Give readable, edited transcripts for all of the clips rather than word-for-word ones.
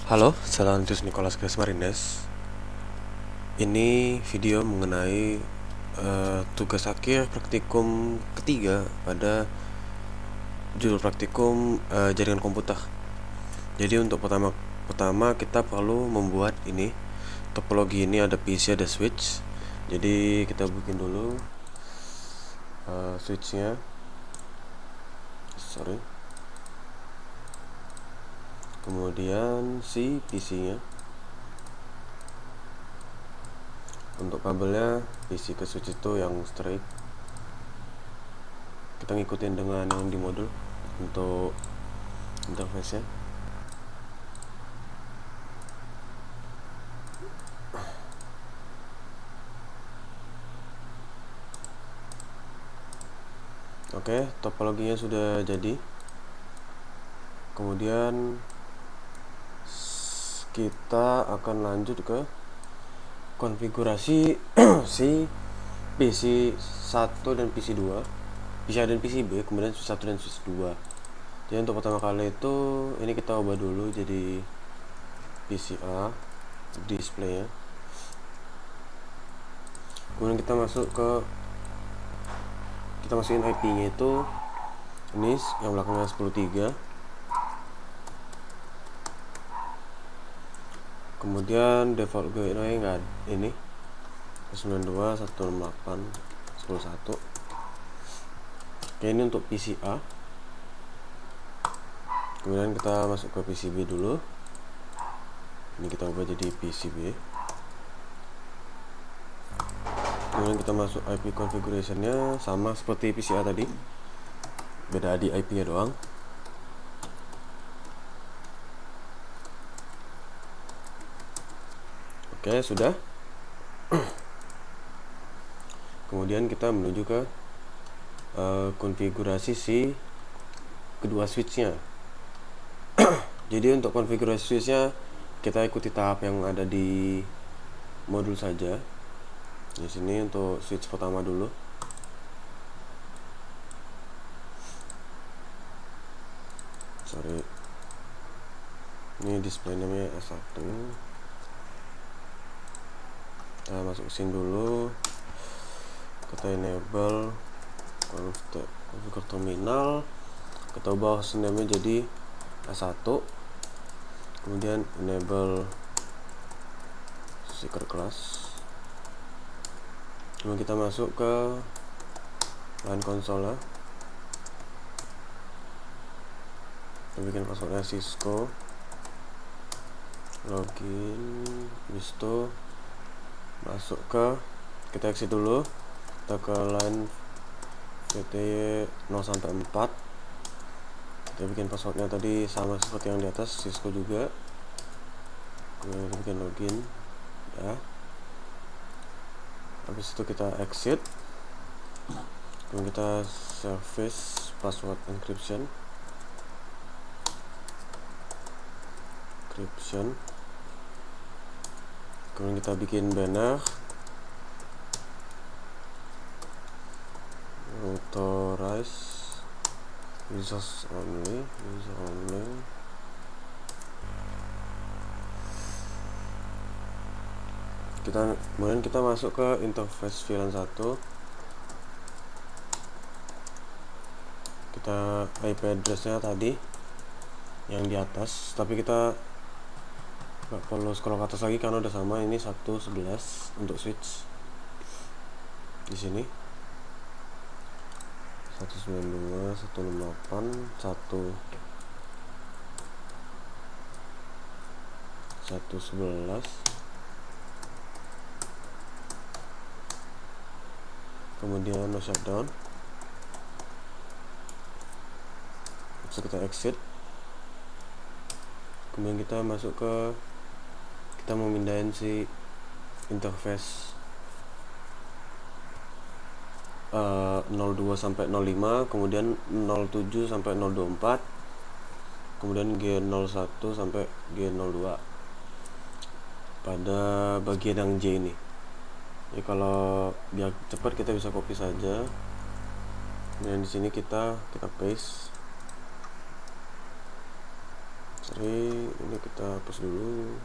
Halo, saya Lanjus Nicholas Grace Marines. Ini video mengenai tugas akhir praktikum ketiga pada judul praktikum jaringan komputer. Jadi untuk pertama kita perlu membuat ini topologi. Ini ada PC, ada switch. Jadi kita bikin dulu switchnya. Kemudian si PC-nya. Untuk kabelnya PC ke switch itu yang straight. Kita ngikutin dengan yang di modul untuk interface-nya. Oke, topologinya sudah jadi. Kemudian kita akan lanjut ke konfigurasi si PC 1 dan PC 2, PC A dan PC B, kemudian switch 1 dan switch 2. Jadi untuk pertama kali itu ini kita ubah dulu jadi PC A displaynya. Kemudian kita masukin IP-nya itu ini yang belakangnya 10.3. Kemudian default gateway enggak ini 92.168.10.1. Oke, ini untuk PC A. Kemudian kita masuk ke PCB dulu. Ini kita ubah jadi PCB. Kemudian kita masuk IP configuration-nya sama seperti PC A tadi, beda di IP-nya doang. Oke, sudah. Kemudian kita menuju ke konfigurasi si kedua switch-nya. Jadi untuk konfigurasi switch-nya kita ikuti tahap yang ada di modul saja. Di sini untuk switch pertama dulu. Ini display namanya S1. Kita masuk sini dulu. Kita enable configure terminal. Kita ubah hostname-nya jadi S1. Kemudian enable secret class. Kemudian kita masuk ke line console. Kita bikin passwordnya Cisco, login, bisto, masuk ke, kita exit dulu, kita ke line VTY 0 sampai 4. Kita bikin passwordnya tadi sama seperti yang di atas, Cisco juga. Kemudian kita bikin login ya. Habis itu kita exit. Kemudian kita service password encryption. Kemudian kita bikin banner authorize user only. Kemudian kita masuk ke interface VLAN 1. Kita IP address-nya tadi yang di atas, tapi kita nggak perlu scroll ke atas lagi karena udah sama. Ini 1.11 untuk switch. Di sini 192.168.1.11. Kemudian no shutdown. Bisa kita exit. Kemudian kita masuk ke, kita mau mindahin si interface 02 sampai 05, kemudian 07 sampai 024, kemudian G01 sampai G02 pada bagian yang J ini. Jadi kalau biar cepat kita bisa copy saja. Dan di sini kita paste. Sorry, ini kita hapus dulu.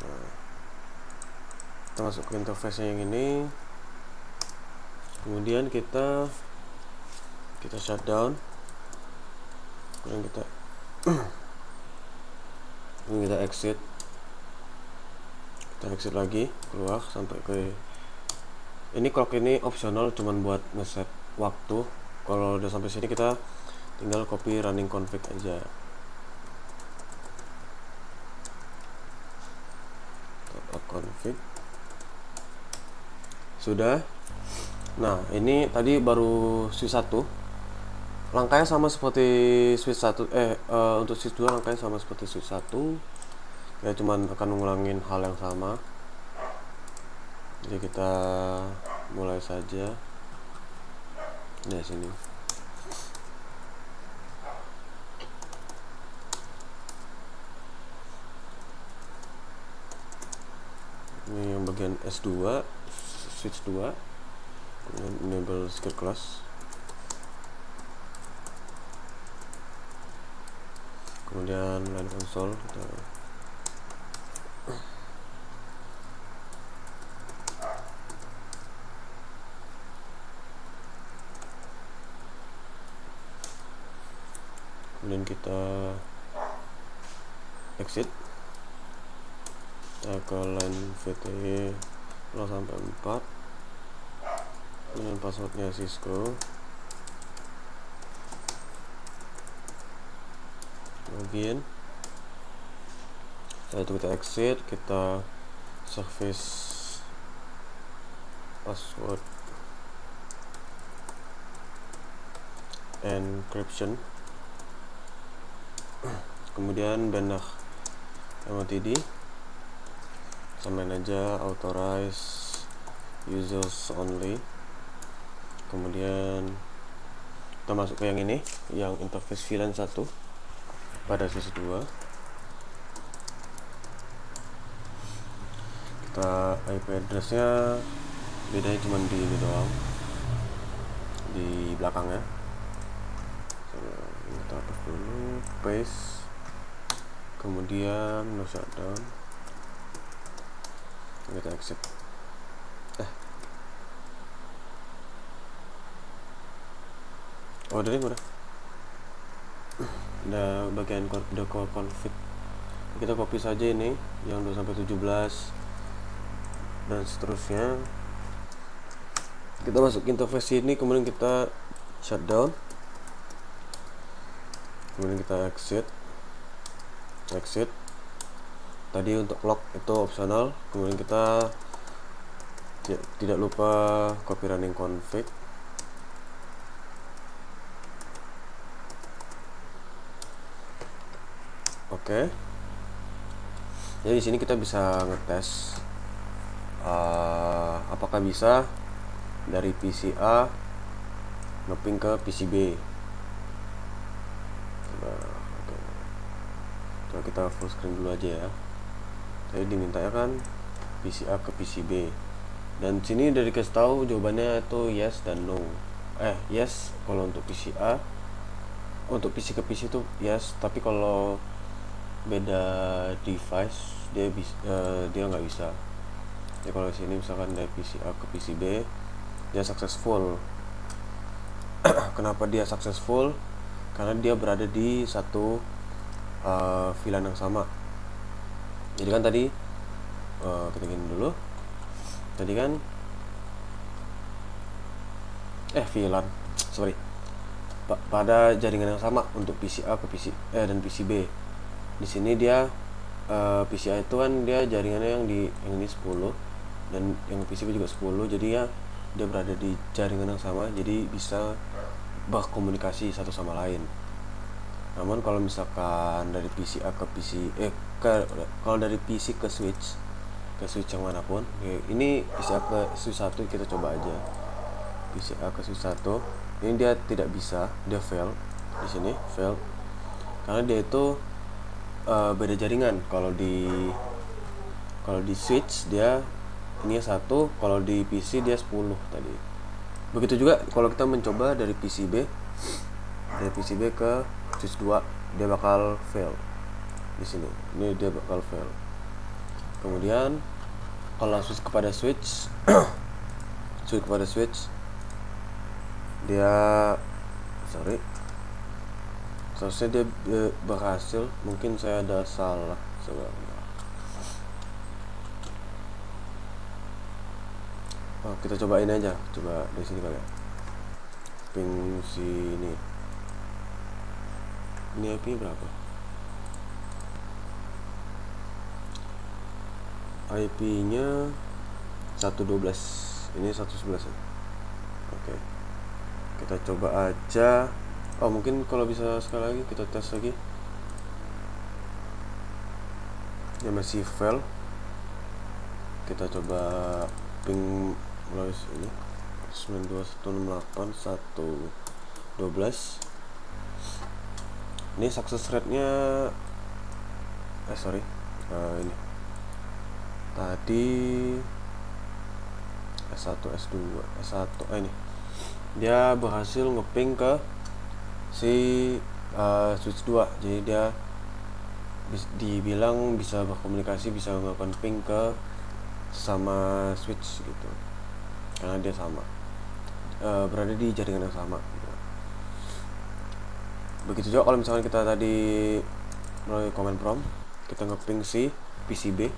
Nah, kita masuk ke interface yang ini, kemudian kita shutdown, kemudian kita exit lagi, keluar sampai ke ini. Clock ini opsional, cuman buat ngeset waktu. Kalau udah sampai sini kita tinggal copy running config aja. Config sudah. Nah, ini tadi baru switch 1. Langkahnya sama seperti switch 1. Untuk switch 2 langkahnya sama seperti switch 1. Ya, cuman akan ngulangin hal yang sama. Jadi kita mulai saja dari sini. Ini yang bagian S2, switch 2, kemudian enable secure class, kemudian line console kita kemudian kita exit, kita ke line VTE 0 sampai 4 dengan passwordnya Cisco, login. Setelah itu kita exit, kita service password encryption, kemudian banner MOTD, samain aja authorize users only. Kemudian kita masuk ke yang ini, yang interface VLAN 1 pada switch 2. Kita IP addressnya bedanya cuma di ini doang, di belakangnya. Kita hapus dulu, paste, kemudian no shutdown, kita exit. Dari udah bagian deco config, kita copy saja ini yang 2 sampai 17 dan seterusnya. Kita masuk interface ini, kemudian kita shutdown, kemudian kita exit. Tadi untuk lock itu opsional, kemudian kita tidak lupa copy running config. Oke. Jadi di sini kita bisa ngetes apakah bisa dari PC A mapping ke PC B. Coba kita full screen dulu aja ya. Tadi dimintanya kan PC A ke PC B. Dan sini udah dikasih tahu jawabannya itu yes dan no. Yes kalau untuk PC A. Untuk PC ke PC itu yes, tapi kalau beda device dia nggak bisa. Ya kalau di sini misalkan dari PC A ke PC B dia successful. Kenapa dia successful? Karena dia berada di satu VLAN yang sama. Jadi kan tadi kita gini dulu. Tadi kan VLAN, sorry, pada jaringan yang sama untuk PC A ke PC dan PC B. Di sini dia PC A itu kan dia jaringannya yang ini 10 dan yang PC B juga 10, jadi ya dia berada di jaringan yang sama, jadi bisa berkomunikasi satu sama lain. Namun kalau misalkan dari PC A ke PC kalau dari PC ke switch yang manapun, ini PC A ke switch 1 kita coba aja. PC A ke switch 1 ini dia tidak bisa, dia fail. Di sini fail karena dia itu beda jaringan. Kalau di switch dia ini 1, kalau di PC dia 10 tadi. Begitu juga kalau kita mencoba dari PC B. dari PCB ke switch 2 dia bakal fail di sini. Ini dia bakal fail. Kemudian kalau switch kepada switch dia seharusnya dia berhasil. Mungkin saya ada salah sebenarnya. Kita cobain aja, coba dari sini kali ya. Ping sini. Ini IP berapa? IP-nya 112. Ini 111 ya. Oke. Kita coba aja. Mungkin kalau bisa sekali lagi kita tes lagi. Dia masih fail. Kita coba ping melalui ini 92.168.112. Ini success rate-nya ini tadi S1 S2 S1 ini dia berhasil ngeping ke si switch 2. Jadi dia dibilang bisa berkomunikasi, bisa melakukan ping ke sama switch gitu, karena dia sama berada di jaringan yang sama gitu. Begitu juga kalau misalkan kita tadi melalui command prompt kita ngeping si PCB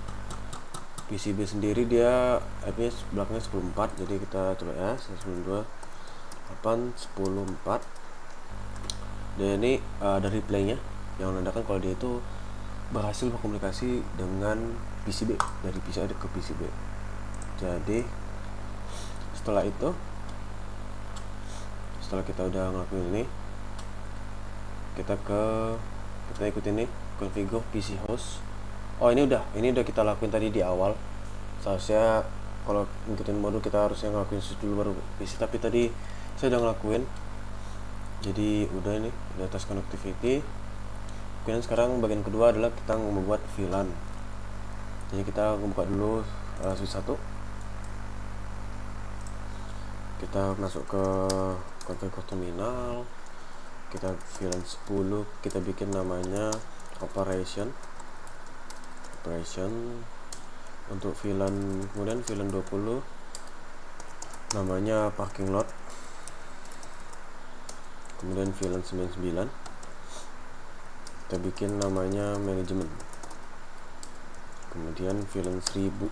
sendiri, dia IP-nya belakangnya 10.4. jadi kita coba ya 192.8.10.4. dan ini ada replaynya yang menandakan kalau dia itu berhasil berkomunikasi dengan PCB, dari PCB ke PCB. Jadi setelah kita udah ngelakuin ini, kita ikutin nih configure PC host. Ini udah kita lakuin tadi di awal. Seharusnya kalau ngikutin modul kita harusnya ngelakuin switch dulu baru PC, tapi tadi saya udah ngelakuin. Jadi udah ini udah tes connectivity. Kemudian sekarang bagian kedua adalah kita membuat VLAN. Jadi kita membuka dulu switch 1. Kita masuk ke configure terminal. Kita VLAN 10, kita bikin namanya operation untuk VLAN. Kemudian VLAN 20 namanya parking lot. Kemudian VLAN 99 kita bikin namanya manajemen. Kemudian VLAN 1000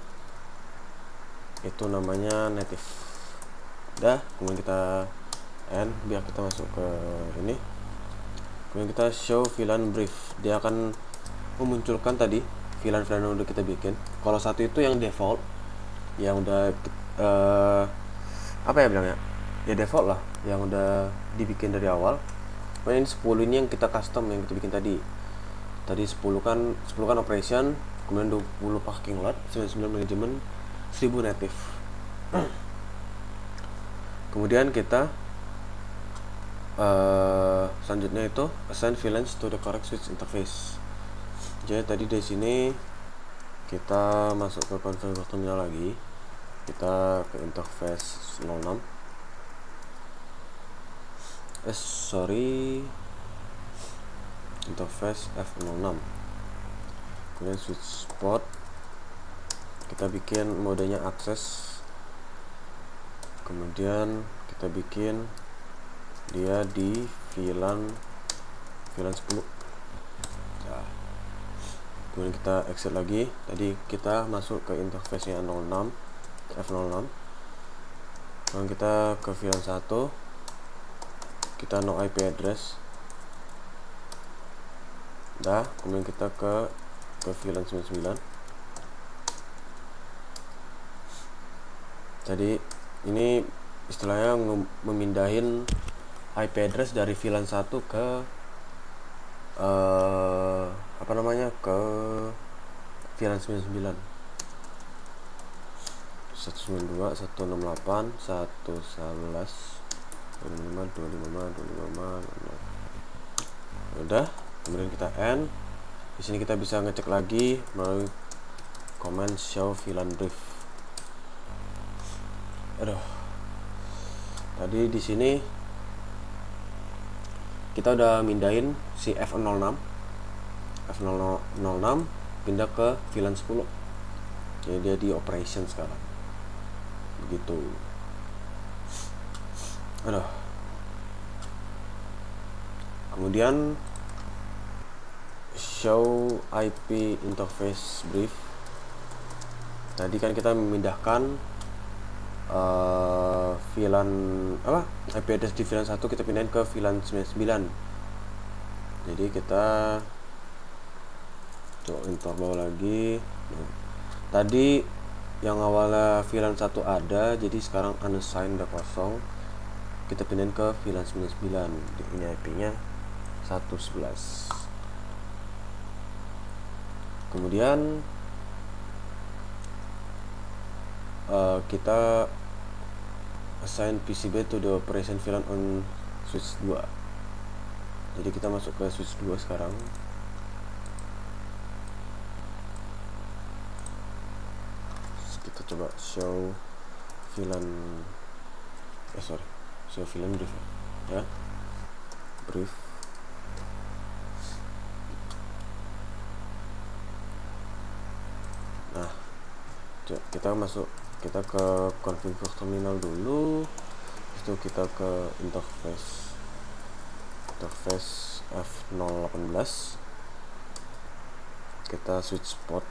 itu namanya native. Kemudian kita end biar kita masuk ke ini. Kemudian kita show VLAN brief, dia akan memunculkan tadi VLAN yang udah kita bikin. Kalau satu itu yang default, yang udah default lah, yang udah dibikin dari awal. Kemudian ini 10 ini yang kita custom, yang kita bikin tadi 10 kan operation, kemudian 20 parking lot, 99 manajemen, 1000 native. Kemudian kita selanjutnya itu assign VLANs to the correct switch interface. Jadi tadi dari sini kita masuk ke configure terminal lagi, kita ke interface 06. Interface F06. Kemudian switch port kita bikin modenya akses. Kemudian kita bikin dia di VLAN 10. Kemudian kita exit lagi. Tadi kita masuk ke interface nya 06 F06. Kemudian kita ke VLAN 1, kita no IP address. Kemudian kita ke VLAN 99. Jadi ini istilahnya memindahin IP address dari VLAN 1 ke ke VLAN 99. 192, 168, 111, 25. Udah, kemudian kita end. Di sini kita bisa ngecek lagi melalui command show VLAN brief. Tadi di sini kita udah mindahin si F06 pindah ke VLAN 10. Jadi dia di operation sekarang. Begitu. Aduh. Kemudian show IP interface brief. Tadi kan kita memindahkan VLAN IP address di VLAN 1 kita pindahin ke VLAN 99. Jadi kita coba enter bawah lagi. Tadi yang awalnya VLAN 1 ada, jadi sekarang unassigned udah kosong. Kita pindahin ke VLAN 99. Ini IP-nya 111. Kemudian kita assign PCB to the operation VLAN on switch 2. Jadi kita masuk ke switch 2 sekarang. Kita coba show VLAN show VLAN brief ya. Brief. Nah, kita ke configure terminal dulu. Itu kita ke interface F018. Kita switch port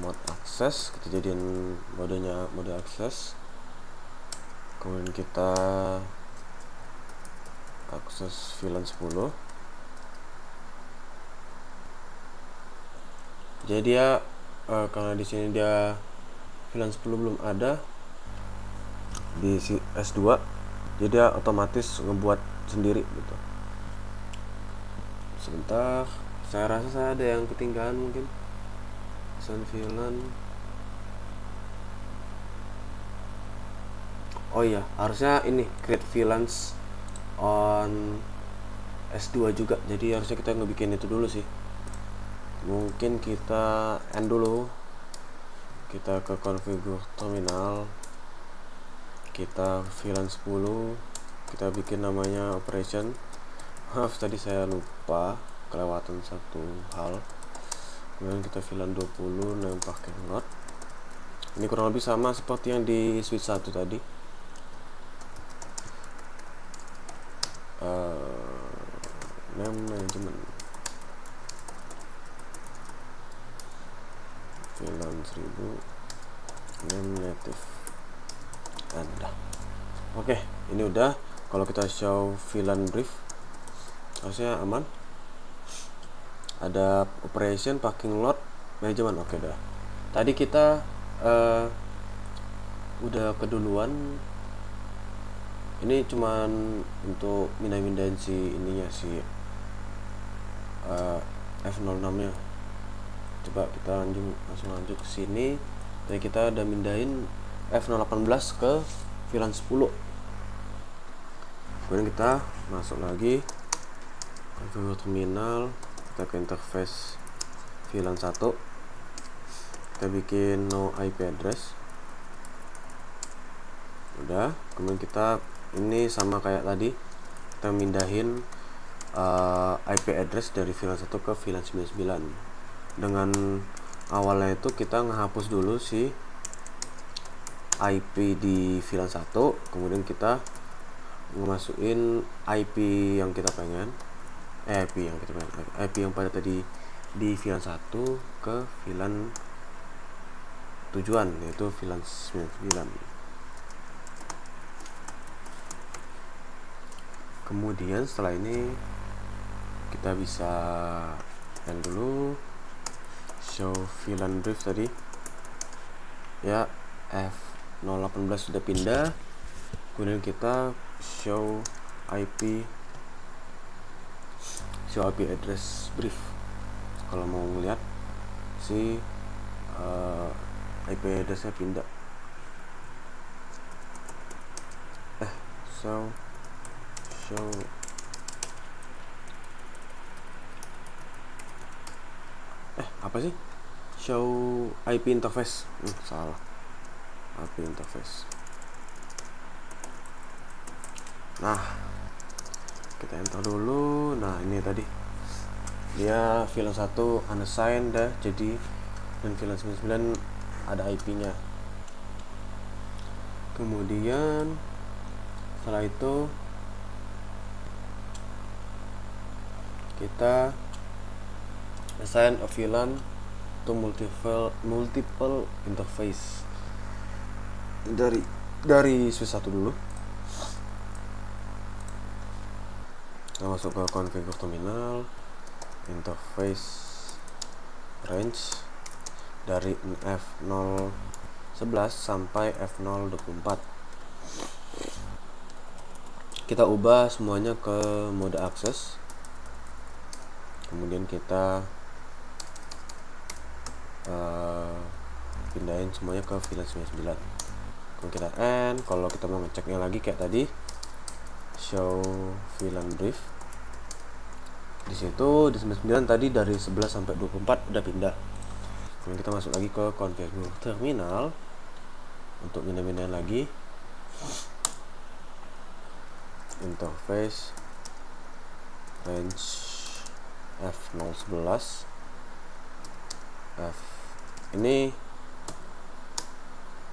mode access, kita jadiin modenya mode access. Kemudian kita akses VLAN 10. Jadi dia karena di sini dia VLAN 10 belum ada di S2, jadi dia otomatis ngebuat sendiri gitu. Sebentar, saya rasa saya ada yang ketinggalan mungkin. VLAN. Oh iya, harusnya ini create VLANs on S2 juga. Jadi harusnya kita ngebikin itu dulu sih. Mungkin kita end dulu. Kita ke configure terminal. Kita VLAN 10. Kita bikin namanya operation. Maaf tadi saya lupa, kelewatan satu hal. Kemudian kita VLAN 20 name pakai not. Ini kurang lebih sama seperti yang di switch 1 tadi. Name management VLAN 1000 name native ada. Oke, ini udah. Kalau kita show VLAN brief harusnya aman. Ada operation, parking lot, management. Oke dah. Tadi kita udah keduluan. Ini cuman untuk mindahin si ininya, si F06 nya. Coba kita langsung lanjut ke sini. Jadi kita udah mindahin F018 ke VLAN 10. Kemudian kita masuk lagi configure terminal, kita ke interface VLAN 1. Kita bikin no IP address. Udah, kemudian kita ini sama kayak tadi, kita mindahin IP address dari VLAN 1 ke VLAN 99. Dengan awalnya itu kita ngehapus dulu si IP di VLAN 1, kemudian kita ngemasukin IP yang kita pengen, IP yang pada tadi di VLAN 1 ke VLAN tujuan, yaitu VLAN 99. Kemudian setelah ini kita bisa end dulu show VLAN brief tadi ya. F018 sudah pindah. Kemudian kita show IP address brief. Kalau mau ngeliat si IP addressnya pindah. Show apa sih? Show IP interface. Salah. IP interface. Nah, kita enter dulu. Nah, ini tadi dia VLAN 1 unassigned dah jadi, dan VLAN 99 ada IP-nya. Kemudian setelah itu kita assign a VLAN to multiple interface dari switch 1 dulu. Kita masuk ke configure terminal, interface range dari F011 sampai F024. Kita ubah semuanya ke mode akses. Kemudian kita pindahin semuanya ke VLAN 99. Kemudian kita end. Kalau kita mau ngeceknya lagi kayak tadi, show VLAN brief. Di situ di 99 tadi dari 11 sampai 24 udah pindah. Kemudian kita masuk lagi ke configure terminal untuk pindah-pindahin lagi. Interface range F011 ini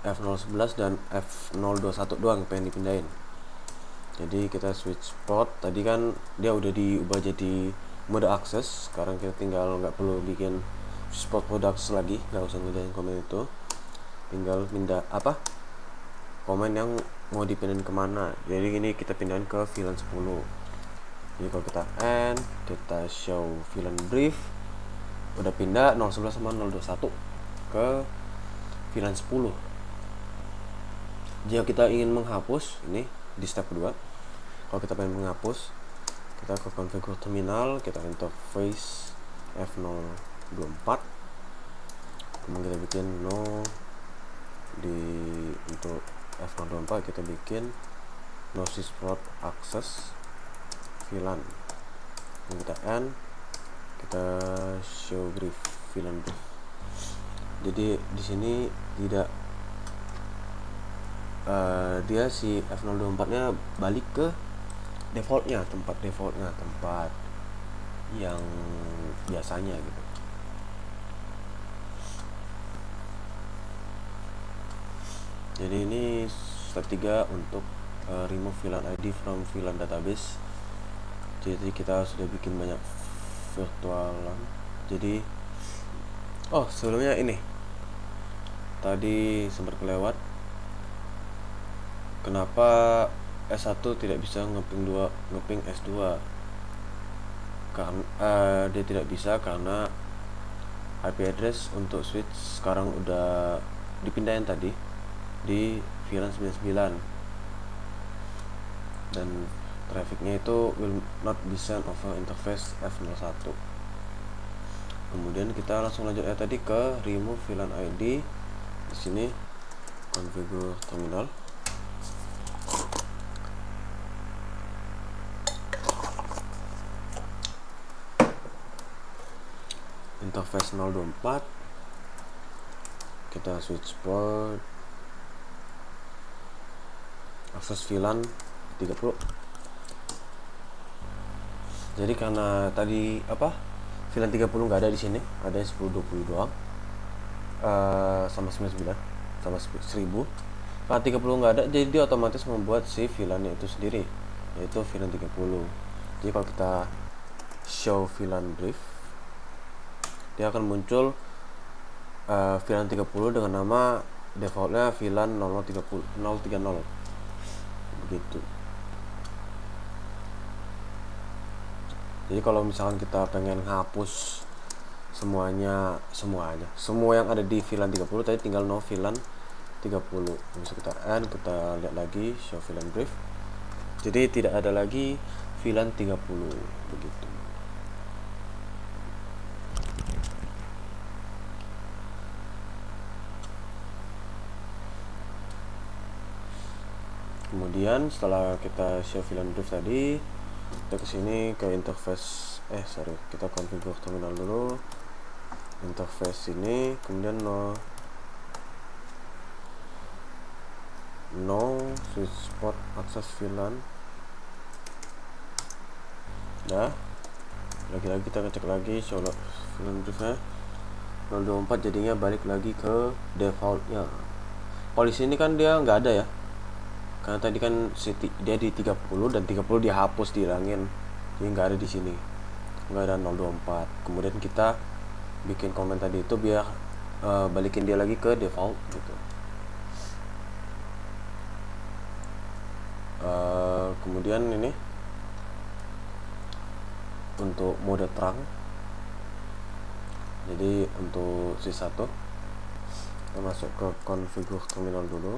F011 dan F021 doang pengen dipindahin. Jadi kita switch port, tadi kan dia udah diubah jadi mode akses. Sekarang kita tinggal nggak perlu bikin switch port mode akses lagi, nggak usah ngerjain komen itu, tinggal pindah komen yang mau dipindahin kemana. Jadi ini kita pindahin ke VLAN 10. Jadi kalau kita end, kita show VLAN brief, udah pindah 011 sama 021 ke VLAN 10. Jika kita ingin menghapus, ini di step kedua. Kalau kita pengen menghapus, kita ke configure terminal, kita interface F024. Kemudian kita bikin untuk F024 kita bikin no sysport access VLAN. Kemudian kita end, kita show brief VLAN brief. Jadi di sini tidak dia si F024 nya balik ke defaultnya, tempat yang biasanya gitu. Jadi ini step 3 untuk remove VLAN ID from VLAN database. Jadi kita sudah bikin banyak virtualan. Jadi sebelumnya ini tadi sempat kelewat, kenapa S1 tidak bisa ngeping S2? Karena dia tidak bisa karena IP address untuk switch sekarang udah dipindahin tadi di VLAN 99, dan trafficnya itu will not be sent over interface F01. Kemudian kita langsung lanjut tadi ke remove VLAN ID. Di sini configure terminal, interface 024, kita switch port, akses VLAN 30. Jadi karena tadi VLAN 30 nggak ada di sini, ada 1020 doang, sama 99 sama 1000. Karena 30 nggak ada, jadi dia otomatis membuat si VLAN itu sendiri, yaitu VLAN 30. Jadi kalau kita show VLAN brief, dia akan muncul VLAN 30 dengan nama defaultnya VLAN 030 begitu. Jadi kalau misalkan kita pengen hapus semua yang ada di VLAN 30 tadi, tinggal no VLAN 30. Bisa kita end, kita lihat lagi show VLAN brief. Jadi tidak ada lagi VLAN 30 begitu. Kemudian setelah kita show VLAN brief tadi, kita kesini ke interface kita configure terminal dulu, interface ini, kemudian no switch port access VLAN, Nah, lagi-lagi kita ngecek lagi show film briefnya 024, jadinya balik lagi ke defaultnya. Kalau di sini kan dia nggak ada ya, karena tadi kan dia di 30 dan 30 dia hapus, dihilangin, jadi nggak ada di sini, nggak ada 024. Kemudian kita bikin komen tadi itu biar balikin dia lagi ke default gitu. Kemudian ini untuk mode terang. Jadi untuk C1 kita masuk ke configure terminal dulu,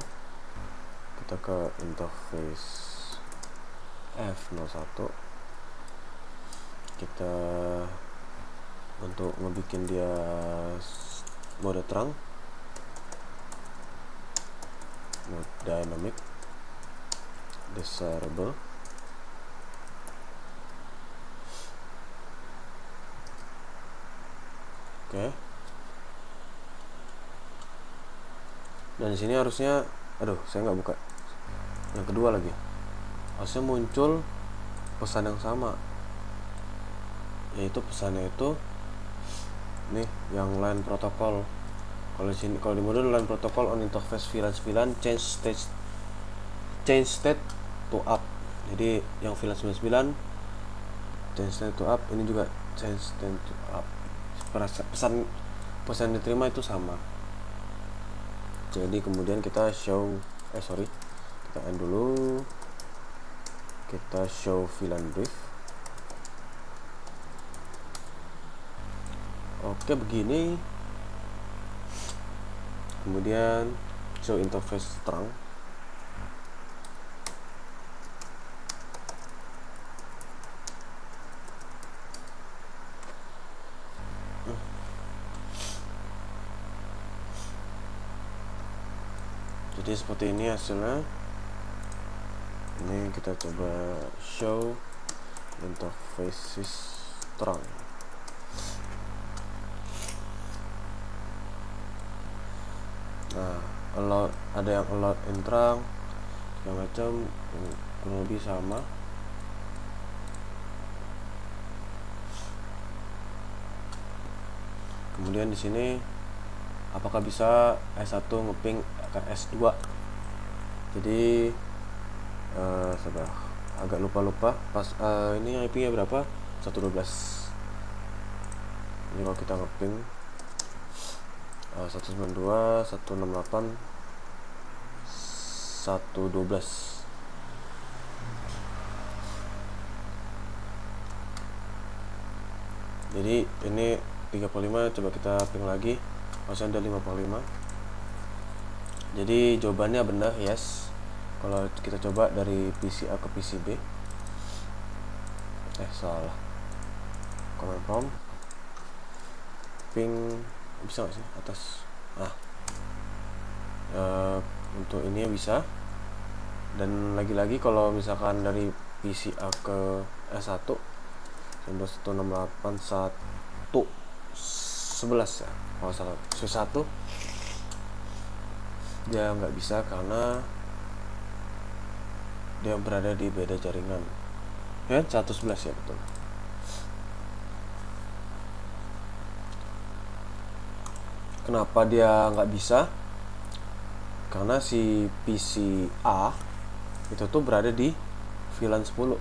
kita ke interface F01, kita untuk ngebikin dia mode terang, mode dynamic desirable. Oke. Dan di sini harusnya, aduh, saya nggak buka yang kedua lagi, harusnya muncul pesan yang sama, yaitu pesannya itu nih, yang line protokol. Kalau di sini, kalau di mode line protokol on interface VLAN 9 change state to up. Jadi yang VLAN 99 change state to up, ini juga change state to up. Pesan diterima itu sama. Jadi kemudian kita show kita end dulu, kita show VLAN brief. Oke, begini. Kemudian show interface terang. Jadi seperti ini hasilnya. Ini kita coba show interfaces terang. Nah, ada yang allowed in terang segala macam, kurang lebih sama. Kemudian di sini apakah bisa S1 ngeping ke S2? Jadi sudah agak lupa pas ini IP-nya berapa? 112. Ini kalau kita ngeping 192 168 112. Jadi ini 35, coba kita ping lagi, harusnya ada 55. Jadi jawabannya benar, yes. Kalau kita coba dari PC A ke PC B, salah, command prompt ping, bisa nggak sih atas? Untuk ini bisa. Dan lagi-lagi kalau misalkan dari PC A ke S1 168 111 ya, kalau salah C1 dia nggak bisa karena dia berada di beda jaringan ya, 111 ya, betul. Kenapa dia nggak bisa? Karena si PC A itu tuh berada di VLAN 10.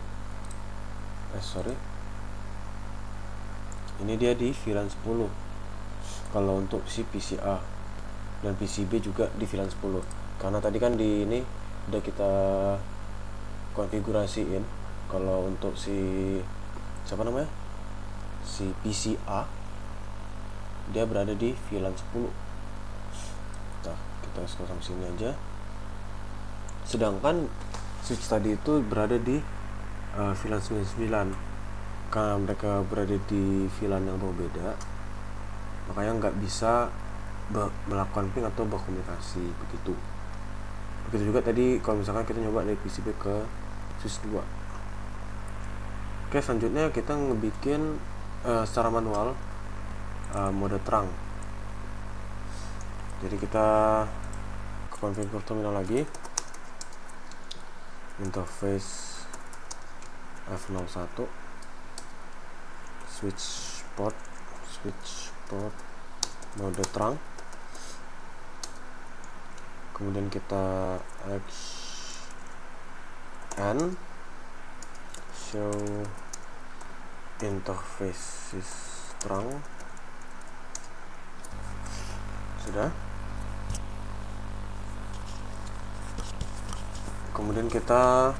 Ini dia di VLAN 10 kalau untuk si PC A, dan PC B juga di VLAN 10. Karena tadi kan di ini udah kita konfigurasiin kalau untuk si PC A dia berada di VLAN 10. Nah, kita pasang sini aja. Sedangkan switch tadi itu berada di VLAN 99. Karena mereka berada di VLAN yang berbeda, makanya nggak bisa melakukan ping atau berkomunikasi begitu. Begitu juga tadi kalau misalkan kita nyoba dari PCB ke switch 2. Oke, selanjutnya kita ngebikin secara manual mode terang. Jadi kita ke configure terminal lagi, interface F01, switch port mode terang, kemudian kita and show interfaces terang. Sudah. Kemudian kita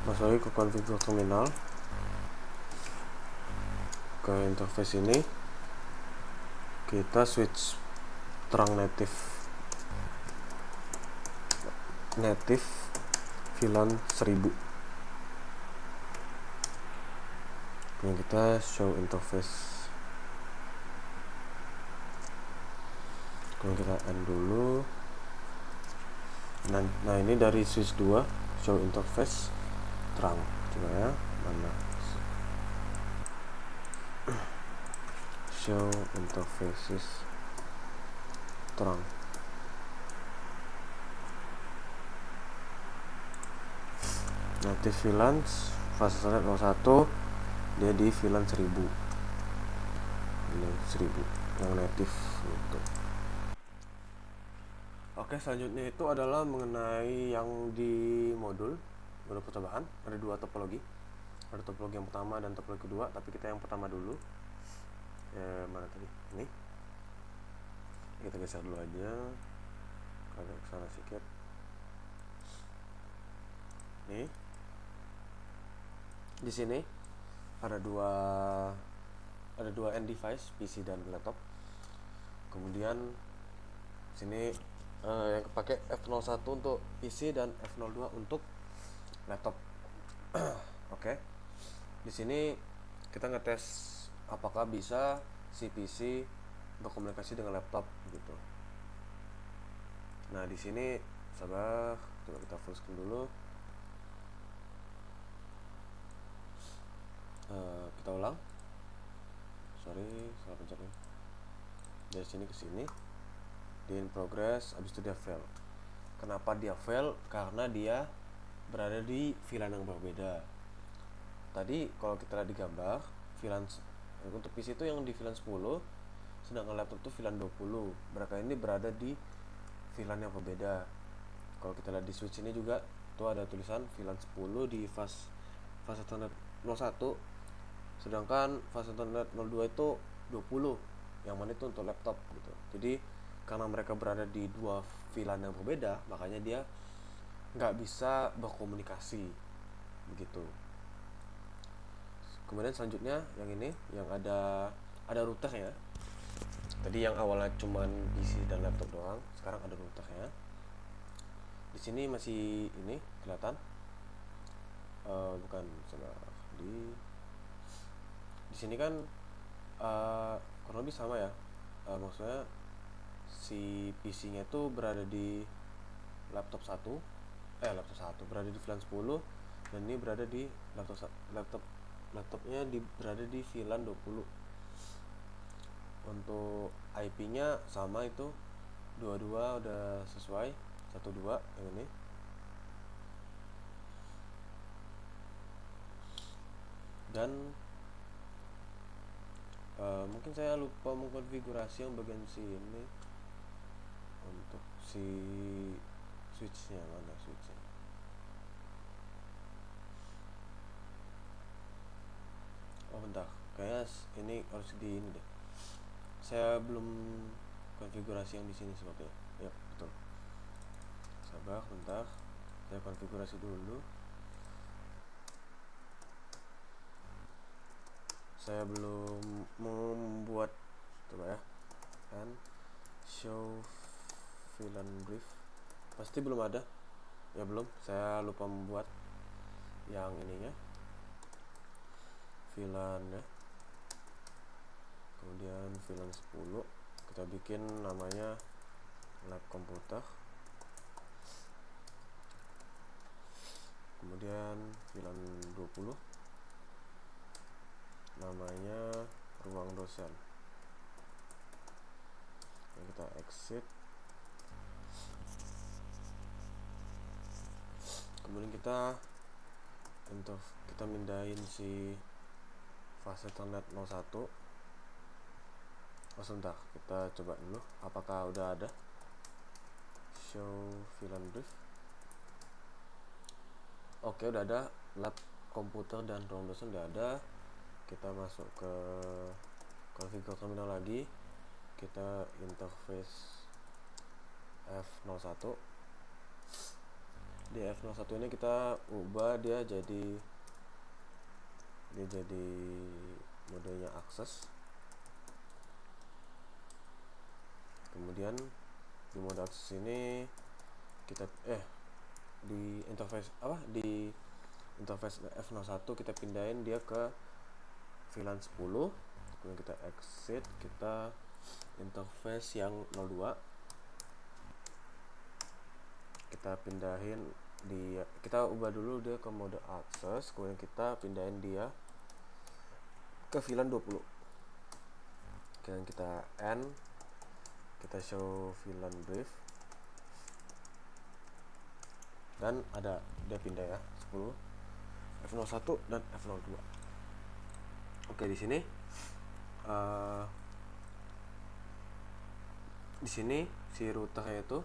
masuk lagi ke konfigur terminal, ke interface ini kita switch terang native VLAN 1000. Kemudian kita show interface, kemudian kita end dulu. Nah ini dari switch 2 show interface terang, coba ya, mana show interfaces terang. Native VLAN fase 01, dia di VLAN 1000. Ini 1000 yang native gitu. Oke, selanjutnya itu adalah mengenai yang di modul percobaan. Ada dua topologi, ada topologi yang pertama dan topologi kedua, tapi kita yang pertama dulu. Mana tadi? Ini kita geser dulu aja, agak ke sana sedikit. Nih, di sini ada dua end device, PC dan laptop. Kemudian sini yang pakai F01 untuk PC dan F02 untuk laptop. Oke. Di sini kita ngetes apakah bisa si PC berkomunikasi dengan laptop gitu. Nah, di sini sabar, coba kita full screen dulu. Kita ulang. Salah pencet nih. Dari sini ke sini. Di in progress, habis itu dia fail. Kenapa dia fail? Karena dia berada di VLAN yang berbeda. Tadi kalau kita lihat di gambar, VLAN untuk PC itu yang di VLAN 10, sedangkan laptop itu VLAN 20. Mereka ini berada di VLAN yang berbeda. Kalau kita lihat di switch ini juga itu ada tulisan VLAN 10 di fase Ethernet 01, sedangkan fase Ethernet 02 itu 20, yang mana itu untuk laptop gitu. Jadi karena mereka berada di dua VLAN yang berbeda, makanya dia nggak bisa berkomunikasi begitu. Kemudian selanjutnya yang ini, yang ada routernya. Tadi yang awalnya cuman PC dan laptop doang, sekarang ada routernya. Di sini masih ini kelihatan, bukan sebelah di sini kan kurang lebih sama ya. Maksudnya si PC-nya itu berada di laptop 1 berada di VLAN 10, dan ini berada di laptopnya berada di VLAN 20. Untuk IP-nya sama, itu 22 udah sesuai, 12 yang ini. Dan mungkin saya lupa mengkonfigurasi yang bagian sini untuk si switchnya. Mana switchnya? Oh bentar, kayaknya ini harus di ini deh. Saya belum konfigurasi yang di sini sepertinya. Ya betul. Sabar bentar, saya konfigurasi dulu. Saya belum membuat, coba ya, and show VLAN brief. Pasti belum ada. Ya belum, saya lupa membuat yang ininya, VLAN ya. Kemudian VLAN 10 kita bikin namanya lab komputer. Kemudian VLAN 20 namanya ruang dosen. Nah, kita exit. Kemudian kita mindahin si fase Ethernet 01. Sebentar, kita coba dulu apakah udah ada show VLAN brief. Oke, udah ada. Lab komputer dan ruang dosen udah ada. Kita masuk ke configure terminal lagi, kita interface F01. Di F01 ini kita ubah dia jadi modenya akses. Kemudian di mode akses ini kita di interface F01 kita pindahin dia ke VLAN 10. Kemudian kita exit, kita interface yang 02, kita pindahin kita ubah dulu dia ke mode akses. Kemudian kita pindahin dia ke VLAN 20. Kemudian kita end, kita show VLAN brief, dan ada dia pindah ya 10, F01 dan F02. Oke, di sini si routernya itu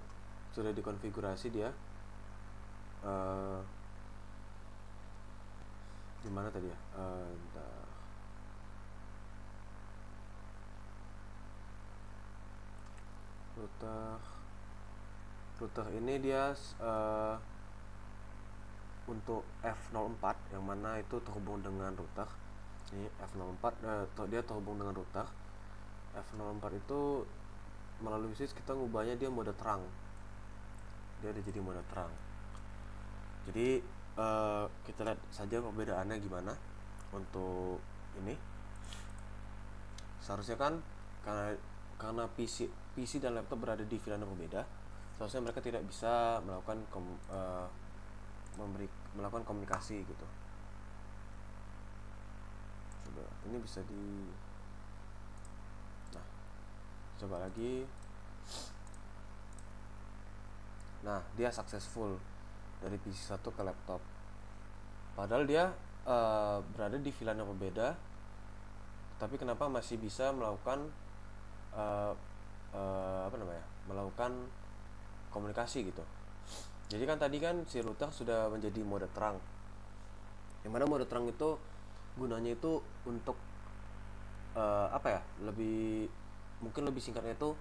sudah dikonfigurasi dia di mana tadi ya? Router ini dia untuk F04 yang mana itu terhubung dengan router. Ini F04 dia terhubung dengan router. F04 itu melalui switch kita ngubahnya dia mode terang. Dia ada jadi mode terang. Jadi kita lihat saja perbedaannya gimana untuk ini. Seharusnya kan karena PC dan laptop berada di VLAN yang berbeda, seharusnya mereka tidak bisa melakukan melakukan komunikasi gitu. Coba ini bisa coba lagi. Nah, dia successful dari PC 1 ke laptop. Padahal dia berada di VLAN yang berbeda, tapi kenapa masih bisa melakukan melakukan komunikasi gitu. Jadi kan tadi kan si router sudah menjadi mode terang. Yang mana mode terang itu gunanya itu untuk lebih singkatnya itu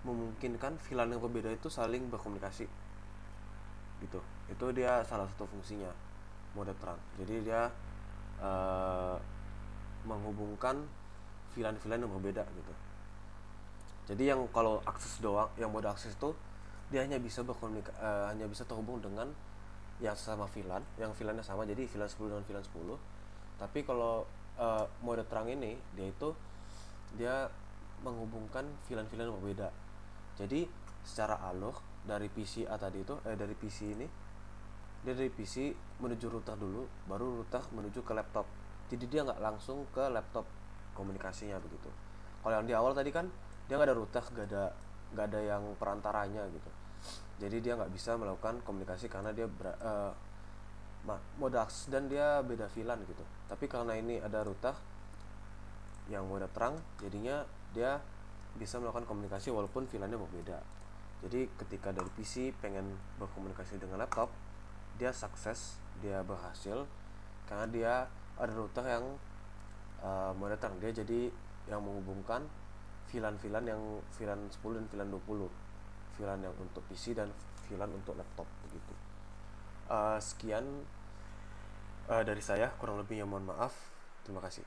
memungkinkan VLAN yang berbeda itu saling berkomunikasi gitu. Itu dia salah satu fungsinya mode terang. Jadi dia menghubungkan VLAN yang berbeda gitu. Jadi yang kalau akses doang, yang mode akses itu dia hanya bisa hanya bisa terhubung dengan yang sama VLAN, yang VLAN-nya sama, jadi VLAN 10 dengan VLAN 10. Tapi kalau mode terang ini dia menghubungkan VLAN-VLAN yang berbeda. Jadi secara alur dari PC A tadi itu dari PC ini dia dari PC menuju router dulu, baru router menuju ke laptop. Jadi dia nggak langsung ke laptop komunikasinya begitu. Kalau yang di awal tadi kan dia nggak ada router, nggak ada yang perantaranya gitu. Jadi dia nggak bisa melakukan komunikasi karena dia mode akses dan dia beda VLAN gitu. Tapi karena ini ada router yang mode terang, jadinya dia bisa melakukan komunikasi walaupun VLAN-nya berbeda. Jadi ketika dari PC pengen berkomunikasi dengan laptop, dia sukses, dia berhasil karena dia ada router yang mode terang. Dia jadi yang menghubungkan VLAN yang VLAN 10 dan VLAN 20, VLAN yang untuk PC dan VLAN untuk laptop begitu. Sekian dari saya, kurang lebihnya mohon maaf. Terima kasih.